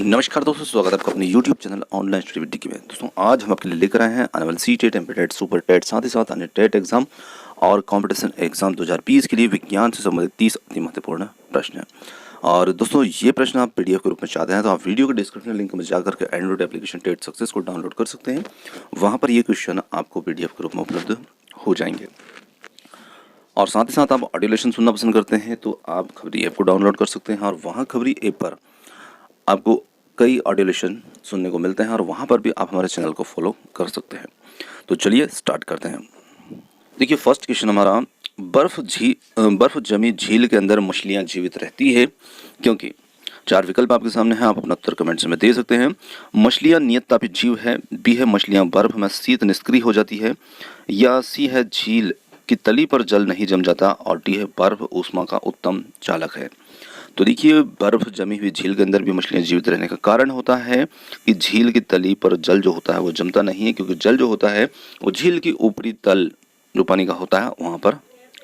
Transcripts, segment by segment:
नमस्कार दोस्तों, स्वागत है आपका अपने YouTube channel online study with डिकी में। दोस्तों आज हम आपके लिए लेकर आए हैं आने वाले C TET, MPTET, super TET, साथ ही साथ अन्य टेट एग्जाम और कंपटीशन एग्जाम 2020 के लिए विज्ञान से संबंधित 30 अति महत्वपूर्ण प्रश्न हैं। और दोस्तों ये प्रश्न आप PDF के रूप में चाहते हैं तो आप वीडियो के डिस्क्रिप्शन लिंक में जाकर के एंड्रॉइड एप्लीकेशन टेट सक्सेस को डाउनलोड कर सकते हैं। वहाँ पर ये क्वेश्चन आपको PDF के रूप में उपलब्ध हो जाएंगे। और साथ ही साथ आप ऑडियो लेसन सुनना पसंद करते हैं तो आप खबरी ऐप को डाउनलोड कर सकते हैं और वहाँ खबरी ऐप पर आपको कई ऑडियो लेसन सुनने को मिलते हैं और वहाँ पर भी आप हमारे चैनल को फॉलो कर सकते हैं। तो चलिए स्टार्ट करते हैं। देखिए फर्स्ट क्वेश्चन हमारा, बर्फ जमी झील के अंदर मछलियाँ जीवित रहती है क्योंकि। चार विकल्प आपके सामने हैं, आप अपना उत्तर कमेंट्स में दे सकते हैं। मछलियाँ नियत तापित जीव है, बी है मछलियाँ बर्फ में शीत निष्क्रिय हो जाती है, या सी है झील की तली पर जल नहीं जम जाता, और डी है बर्फ ऊष्मा का उत्तम चालक है। तो देखिए बर्फ जमी हुई झील के अंदर भी मछलियां जीवित रहने का कारण होता है कि झील की तली पर जल जो होता है वो जमता नहीं है, क्योंकि जल जो होता है वो झील की ऊपरी तल जो पानी का होता है वहां पर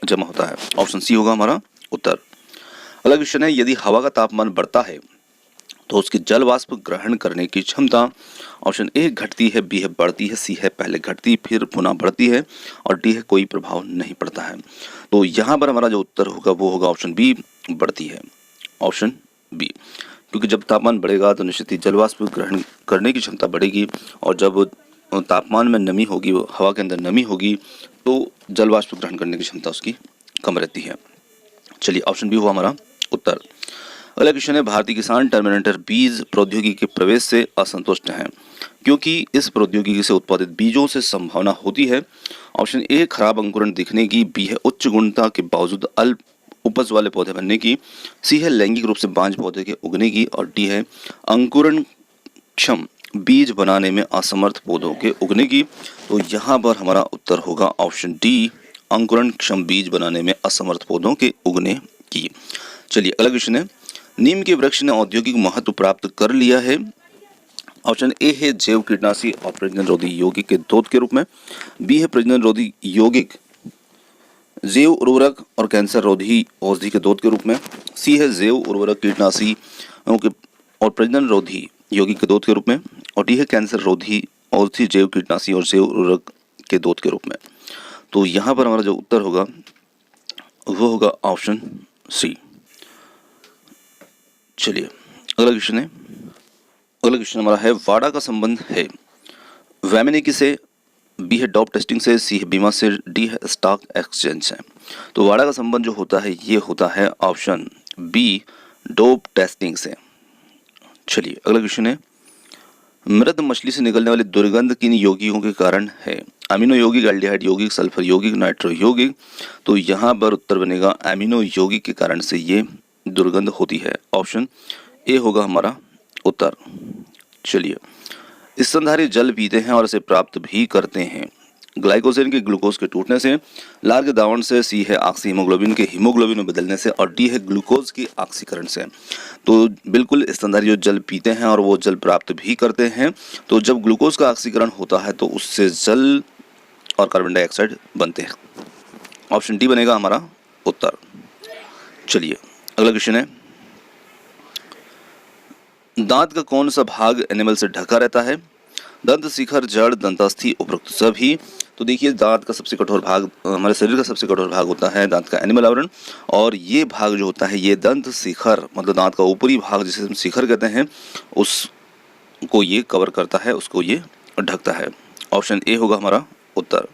जमा होता है। ऑप्शन सी होगा हमारा उत्तर। अगला क्वेश्चन है, यदि हवा का तापमान बढ़ता है तो उसकी जल वाष्प ग्रहण करने की क्षमता ऑप्शन ए घटती है, बी है बढ़ती है, सी है पहले घटती फिर पुनः बढ़ती है, और डी है कोई प्रभाव नहीं पड़ता है। तो यहाँ पर हमारा जो उत्तर होगा वो होगा ऑप्शन बी, बढ़ती है। ऑप्शन बी, क्योंकि जब तापमान बढ़ेगा तो निश्चित ही जल वाष्प ग्रहण करने की क्षमता बढ़ेगी, और जब तापमान में नमी होगी, हवा के अंदर नमी होगी, तो जल वाष्प ग्रहण करने की क्षमता उसकी कम रहती है। चलिए ऑप्शन बी हुआ हमारा उत्तर। अगला क्वेश्चन है, भारतीय किसान टर्मिनेटर बीज प्रौद्योगिकी के प्रवेश से असंतुष्ट हैं क्योंकि इस प्रौद्योगिकी से उत्पादित बीजों से संभावना होती है। ऑप्शन ए खराब अंकुरण दिखने की, बी है उच्च गुणवत्ता के बावजूद अल्प उपज वाले पौधे बनने की, सी है लैंगिक रूप से बांझ पौधे के उगने की, और डी है अंकुरण क्षम बीज बनाने में असमर्थ पौधों के उगने की। तो यहाँ पर हमारा उत्तर होगा ऑप्शन डी, अंकुरण क्षम बीज बनाने में असमर्थ पौधों के उगने की। चलिए अगला क्वेश्चन है, नीम के वृक्ष ने औद्योगिक महत्व प्राप्त कर लिया है। ऑप्शन ए है जैव कीटनाशी और प्रजनन रोधी यौगिक के दूध के रूप में, बी है प्रजनन रोधी यौगिक जैव उर्वरक और कैंसर रोधी औषधि के दूध के रूप में, सी है जैव उर्वरक कीटनाशी और प्रजनन रोधी यौगिक के दूध के रूप में, और डी है कैंसर रोधी औषधि जैव कीटनाशी और जैव उर्वरक के दूध के रूप में। तो यहाँ पर हमारा जो उत्तर होगा वो होगा ऑप्शन सी। चलिए अगला क्वेश्चन है, अगला क्वेश्चन हमारा है, वाडा का संबंध है वैमनिकी से, बी है डॉप टेस्टिंग से, सी है बीमा से, डी है स्टॉक एक्सचेंज से। तो वाडा का संबंध जो होता है ये होता है ऑप्शन बी, डोप टेस्टिंग से। चलिए अगला क्वेश्चन है, मृत मछली से निकलने वाली दुर्गंध किन यौगिकों के कारण है? अमीनो यौगिक, एल्डिहाइड यौगिक, सल्फर यौगिक, नाइट्रो यौगिक। तो यहाँ पर उत्तर बनेगा अमीनो यौगिक के कारण से ये दुर्गंध होती है। ऑप्शन ए होगा हमारा उत्तर। चलिए, स्तनधारी जल पीते हैं और इसे प्राप्त भी करते हैं। ग्लाइकोजन के ग्लूकोज के टूटने से, लार के दावण से, सी है ऑक्सी हीमोग्लोबिन के हीमोग्लोबिन में बदलने से, और डी है ग्लूकोज की ऑक्सीकरण से। तो बिल्कुल स्तनधारी जो जल पीते हैं और वो जल प्राप्त भी करते हैं, तो जब ग्लूकोज का ऑक्सीकरण होता है तो उससे जल और कार्बन डाइऑक्साइड बनते हैं। ऑप्शन डी बनेगा हमारा उत्तर। चलिए अगला क्वेश्चन है, दांत का कौन सा भाग एनिमल से ढका रहता है? दंत शिखर, जड़, दंतास्थि, उपरोक्त सभी। तो देखिए दांत का सबसे कठोर भाग, हमारे शरीर का सबसे कठोर भाग होता है दांत का एनिमल आवरण, और ये भाग जो होता है ये दंत शिखर, मतलब दांत का ऊपरी भाग जिसे हम शिखर कहते हैं, उसको ये कवर करता है, उसको ये ढकता है। ऑप्शन ए होगा हमारा उत्तर।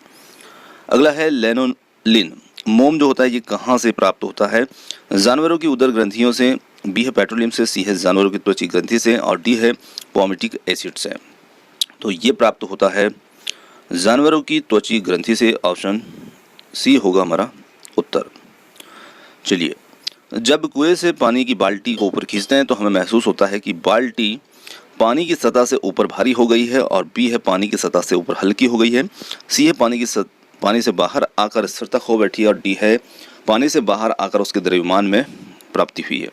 अगला है लेनोलिन, मोम जो होता है ये कहाँ से प्राप्त होता है? जानवरों की उदर ग्रंथियों से, बी है पेट्रोलियम से, सी है जानवरों की त्वचा ग्रंथि से, और डी है पॉमिटिक एसिड से। तो ये प्राप्त होता है जानवरों की त्वचा ग्रंथि से। ऑप्शन सी होगा हमारा उत्तर। चलिए, जब कुएं से पानी की बाल्टी को ऊपर खींचते हैं तो हमें महसूस होता है कि बाल्टी पानी की सतह से ऊपर भारी हो गई है, और बी है पानी की सतह से ऊपर हल्की हो गई है, सी है पानी से बाहर आकर स्थिरता खो बैठी है, और डी है पानी से बाहर आकर उसके द्रव्यमान में प्राप्ति हुई है।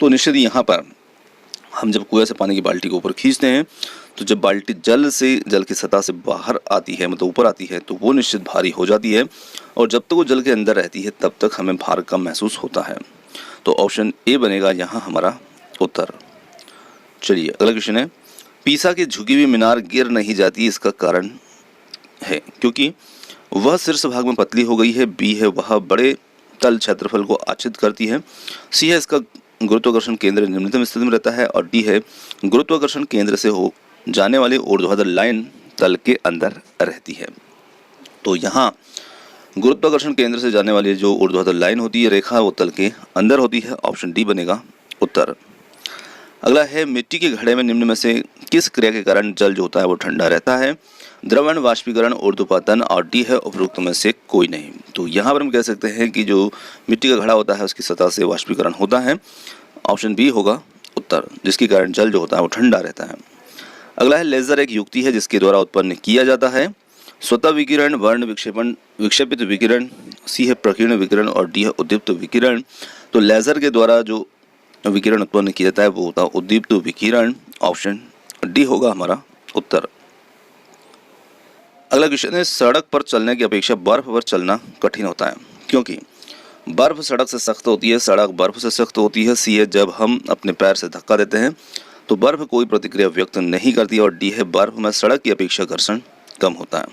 तो निश्चित यहाँ पर हम जब कुएं से पानी की बाल्टी को ऊपर खींचते हैं तो जब बाल्टी जल की सतह से बाहर आती है, मतलब ऊपर आती है, तो वो निश्चित भारी हो जाती है, और जब तक वो जल के अंदर रहती है तब तक हमें भार कम महसूस होता है। तो ऑप्शन ए बनेगा यहाँ हमारा उत्तर। चलिए अगला क्वेश्चन है, पीसा की झुकी हुई मीनार गिर नहीं जाती, इसका कारण है क्योंकि वह शीर्ष भाग में पतली हो गई है, बी है वह बड़े तल क्षेत्रफल को आच्छादित करती है, सी है इसका गुरुत्वाकर्षण केंद्र निम्नतम स्थिति में रहता है, और डी है गुरुत्वाकर्षण केंद्र से हो जाने वाली ऊर्ध्वाधर लाइन तल के अंदर रहती है। तो यहाँ गुरुत्वाकर्षण केंद्र से जाने वाली जो ऊर्ध्वाधर लाइन होती है, रेखा, वो तल के अंदर होती है। ऑप्शन डी बनेगा उत्तर। अगला है, मिट्टी के घड़े में निम्न में से किस क्रिया के कारण जल जो होता है वो ठंडा रहता है? द्रवण, वाष्पीकरण, ऊर्ध्वपातन, और डी है उपरोक्त में से कोई नहीं। तो यहाँ पर हम कह सकते हैं कि जो मिट्टी का घड़ा होता है उसकी सतह से वाष्पीकरण होता है। ऑप्शन बी होगा उत्तर, जिसके कारण जल जो होता है वो ठंडा रहता है। अगला है, लेजर एक युक्ति है जिसके द्वारा उत्पन्न किया जाता है। स्वतः विकिरण, वर्ण विक्षेपण, विक्षेपित विकिरण, सी है प्रकीर्ण विकिरण, और डी है उद्दीप्त विकिरण। तो लेजर के द्वारा जो विकिरण उत्पन्न किया जाता है वो होता है उद्दीप्त विकिरण। ऑप्शन डी होगा हमारा उत्तर। अगला क्वेश्चन है, सड़क पर चलने की अपेक्षा बर्फ पर चलना कठिन होता है क्योंकि बर्फ सड़क से सख्त होती है, सड़क बर्फ से सख्त होती है, सी है जब हम अपने पैर से धक्का देते हैं तो बर्फ कोई प्रतिक्रिया व्यक्त नहीं करती, और डी है बर्फ में सड़क की अपेक्षा घर्षण कम होता है।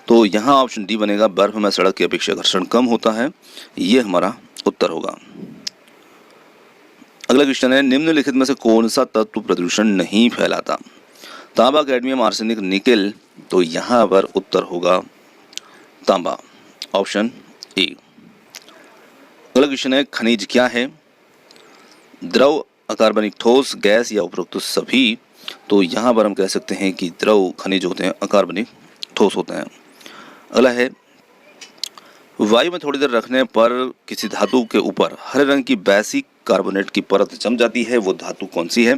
तो यहाँ ऑप्शन डी बनेगा, बर्फ में सड़क की अपेक्षा घर्षण कम होता है, ये हमारा उत्तर होगा। अगला क्वेश्चन है, निम्नलिखित में से कौन सा तत्व प्रदूषण नहीं फैलाता? तांबा, कैडमियम, आर्सेनिक, निकेल। तो यहाँ पर उत्तर होगा तांबा। Option A. अगला क्वेश्चन है, खनिज क्या है? द्रव, अकार्बनिक, ठोस, गैस या उपरोक्त सभी। तो यहाँ पर हम कह सकते हैं कि द्रव खनिज होते हैं, अकार्बनिक ठोस होते हैं। अगला है, वायु में थोड़ी देर रखने पर किसी धातु के ऊपर हरे रंग की बेसिक कार्बोनेट की परत जम जाती है, वो धातु कौन सी है?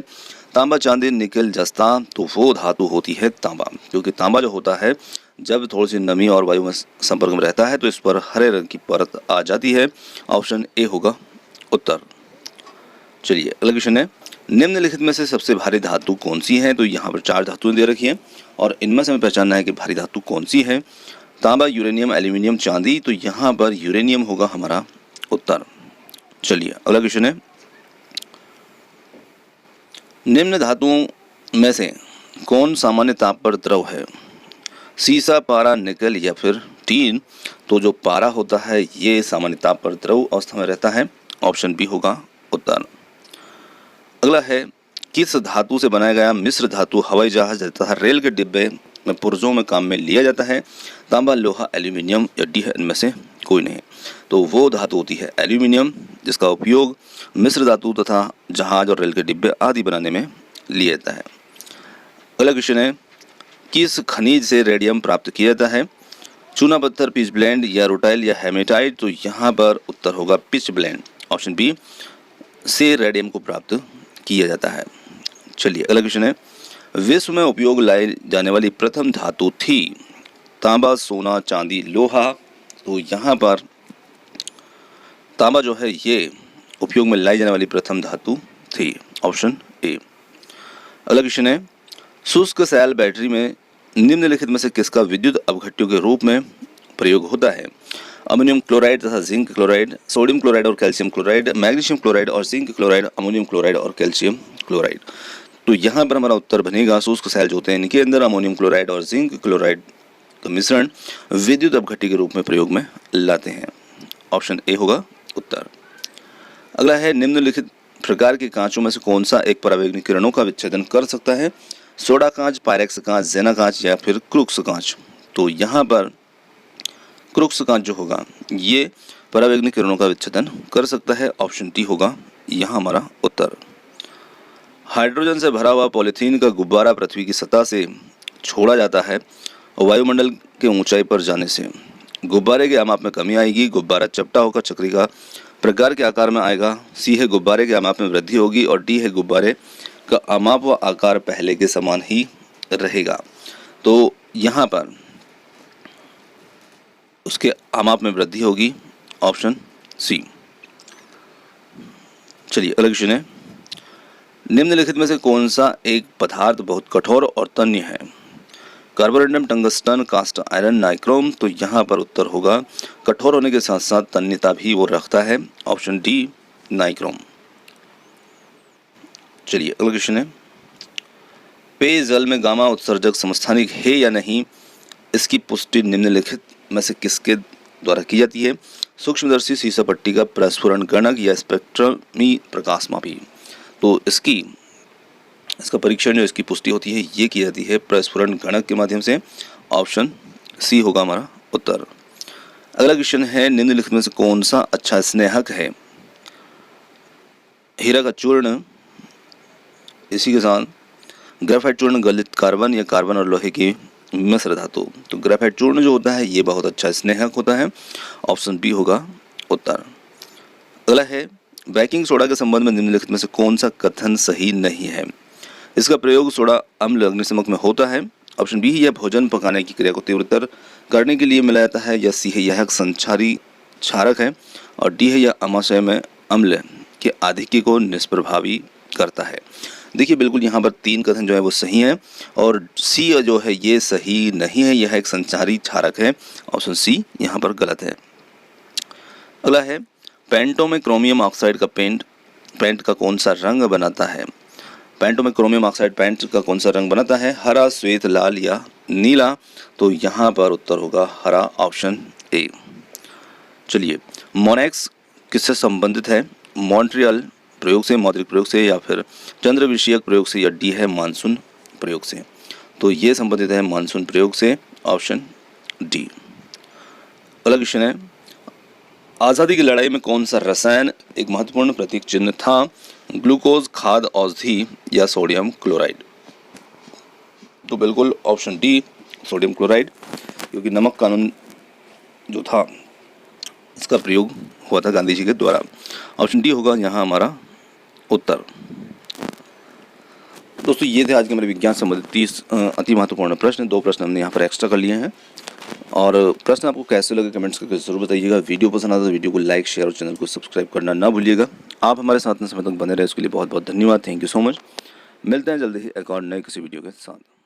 तांबा, चांदी, निकेल, जस्ता। तो वो धातु होती है तांबा, क्योंकि तांबा जो होता है जब थोड़ी सी नमी और वायु में संपर्क में रहता है तो इस पर हरे रंग की परत आ जाती है। ऑप्शन ए होगा उत्तर। चलिए अगला क्वेश्चन है, निम्नलिखित में से सबसे भारी धातु कौन सी है? तो यहाँ पर 4 धातुएं दे रखी हैं और इनमें से हमें पहचानना है कि भारी धातु कौन सी है। तांबा, यूरेनियम, एल्यूमिनियम, चांदी। तो यहाँ पर यूरेनियम होगा हमारा उत्तर। चलिए अगला क्वेश्चन है, निम्न धातुओं में से कौन सामान्य ताप पर द्रव है? सीसा, पारा, निकल या फिर टीन। तो जो पारा होता है ये सामान्य ताप पर द्रव अवस्था में रहता है। ऑप्शन बी होगा उत्तर। अगला है, किस धातु से बनाया गया मिश्र धातु हवाई जहाज तथा रेल के डिब्बे में पुर्जों में काम में लिया जाता है? तांबा, लोहा, एल्यूमिनियम या डी है इनमें से कोई नहीं। तो वो धातु होती है एल्यूमिनियम, जिसका उपयोग मिश्र धातु तथा जहाज और रेल के डिब्बे आदि बनाने में लिया जाता है। अगला क्वेश्चन है, किस खनिज से रेडियम प्राप्त किया जाता है? चूना पत्थर, पिच ब्लेंड या रूटाइल या हेमेटाइट। तो यहाँ पर उत्तर होगा पिच ब्लेंड। ऑप्शन बी से रेडियम को प्राप्त किया जाता है। चलिए अगला क्वेश्चन है, विश्व में उपयोग लाई जाने वाली प्रथम धातु थी? तांबा, सोना, चांदी, लोहा। तो यहाँ पर तांबा जो है ये उपयोग में लाई जाने वाली प्रथम धातु थी। Option A. अगला क्वेश्चन है, शुष्क सेल बैटरी में निम्नलिखित में से किसका विद्युत अपघट्यों के रूप में प्रयोग होता है? अमोनियम क्लोराइड तथा जिंक क्लोराइड, सोडियम क्लोराइड और कैल्शियम क्लोराइड, मैग्नीशियम क्लोराइड और जिंक क्लोराइड, अमोनियम क्लोराइड और कैल्शियम क्लोराइड। तो यहाँ पर हमारा उत्तर बनेगा, शुष्क सेल जो होते हैं इनके अंदर अमोनियम क्लोराइड और जिंक क्लोराइड का मिश्रण विद्युत अपघट्य के रूप में प्रयोग में लाते हैं। ऑप्शन ए होगा उत्तर। अगला है, निम्नलिखित प्रकार के कांचों में से कौन सा एक परावैंगनिक किरणों का विच्छेदन कर सकता है? सोडा कांच, पायरेक्स कांच, जेना कांच या फिर क्रूक्स कांच। तो यहाँ पर क्रूक्स कांच जो होगा ये परावैंगनिक किरणों का विच्छेदन कर सकता है। ऑप्शन डी होगा यहाँ हमारा उत्तर। हाइड्रोजन से भरा हुआ पॉलीथीन का गुब्बारा पृथ्वी की सतह से छोड़ा जाता है और वायुमंडल के ऊंचाई पर जाने से गुब्बारे के आमाप में कमी आएगी, गुब्बारा चपटा होकर चक्री का प्रकार के आकार में आएगा। सी है गुब्बारे के आमाप में वृद्धि होगी, और डी है गुब्बारे का आमाप व आकार पहले के समान ही रहेगा। तो यहाँ पर उसके आमाप में वृद्धि होगी। Option C. चलिए अगला क्वेश्चन है, निम्नलिखित में से कौन सा एक पदार्थ बहुत कठोर और तन्य है? Carborundum, tungsten, cast iron, nichrome. तो यहाँ पर उत्तर होगा कठोर होने के साथ साथ तन्यता भी वो रखता है। Option D nichrome. चलिए अगला क्वेश्चन है, पेयजल में गामा उत्सर्जक समस्थानिक है या नहीं, इसकी पुष्टि निम्नलिखित में से किसके द्वारा की जाती है? सूक्ष्मदर्शी, सीसा पट्टी का प्रस्फुरण गणक या स्पेक्ट्रमी प्रकाशमापी। तो इसका परीक्षण जो इसकी पुष्टि होती है ये की जाती है प्रस्फुरण गणक के माध्यम से। ऑप्शन सी होगा हमारा उत्तर। अगला क्वेश्चन है, निम्नलिखित में से कौन सा अच्छा स्नेहक है? हीरा का चूर्ण, इसी के साथ ग्रेफाइट चूर्ण, गलित कार्बन या कार्बन और लोहे की मिश्र धातु। तो ग्रेफाइट चूर्ण जो होता है ये बहुत अच्छा स्नेहक होता है। ऑप्शन बी होगा उत्तर। अगला है, बेकिंग सोडा के संबंध में निम्नलिखित में से कौन सा कथन सही नहीं है? इसका प्रयोग सोडा अम्ल अग्निशमक में होता है। ऑप्शन बी है, यह भोजन पकाने की क्रिया को तीव्रतर करने के लिए मिलाया जाता है। या सी है, यह एक संचारी क्षारक है। और डी है, यह अमाशय में अम्ल के आधिक्य को निष्प्रभावी करता है। देखिए बिल्कुल यहाँ पर 3 कथन जो है वो सही है और सी जो है ये सही नहीं है, यह एक संचारी क्षारक है। ऑप्शन सी यहाँ पर गलत है। अगला है, पेंटों में क्रोमियम ऑक्साइड का पेंट का कौन सा रंग बनाता है? पेंटों में क्रोमियम ऑक्साइड पेंट का कौन सा रंग बनाता है? हरा, श्वेत, लाल या नीला? तो यहाँ पर उत्तर होगा हरा। Option A. चलिए, मोनेक्स किससे संबंधित है? मॉन्ट्रियल प्रयोग से, मौद्रिक प्रयोग से, या फिर चंद्र विषयक प्रयोग से, या डी है मानसून प्रयोग से? तो ये संबंधित है मानसून प्रयोग से। Option D. अगला क्वेश्चन है, आज़ादी की लड़ाई में कौन सा रसायन एक महत्वपूर्ण प्रतीक चिन्ह था? ग्लूकोज, खाद औषधि या सोडियम क्लोराइड? तो बिल्कुल ऑप्शन डी सोडियम क्लोराइड, क्योंकि नमक कानून जो था इसका प्रयोग हुआ था गांधी जी के द्वारा। ऑप्शन डी होगा यहाँ हमारा उत्तर। दोस्तों ये थे आज के मेरे विज्ञान संबंधित 30 अति महत्वपूर्ण प्रश्न। 2 प्रश्न हमने यहाँ पर एक्स्ट्रा कर लिए हैं और प्रश्न आपको कैसे लगे कमेंट्स करके जरूर बताइएगा। वीडियो पसंद आता तो वीडियो को लाइक, शेयर और चैनल को सब्सक्राइब करना ना भूलिएगा। आप हमारे साथ में समय तक बने रहे, उसके लिए बहुत बहुत धन्यवाद। Thank you so much. मिलते हैं जल्दी ही एक और नए किसी वीडियो के साथ।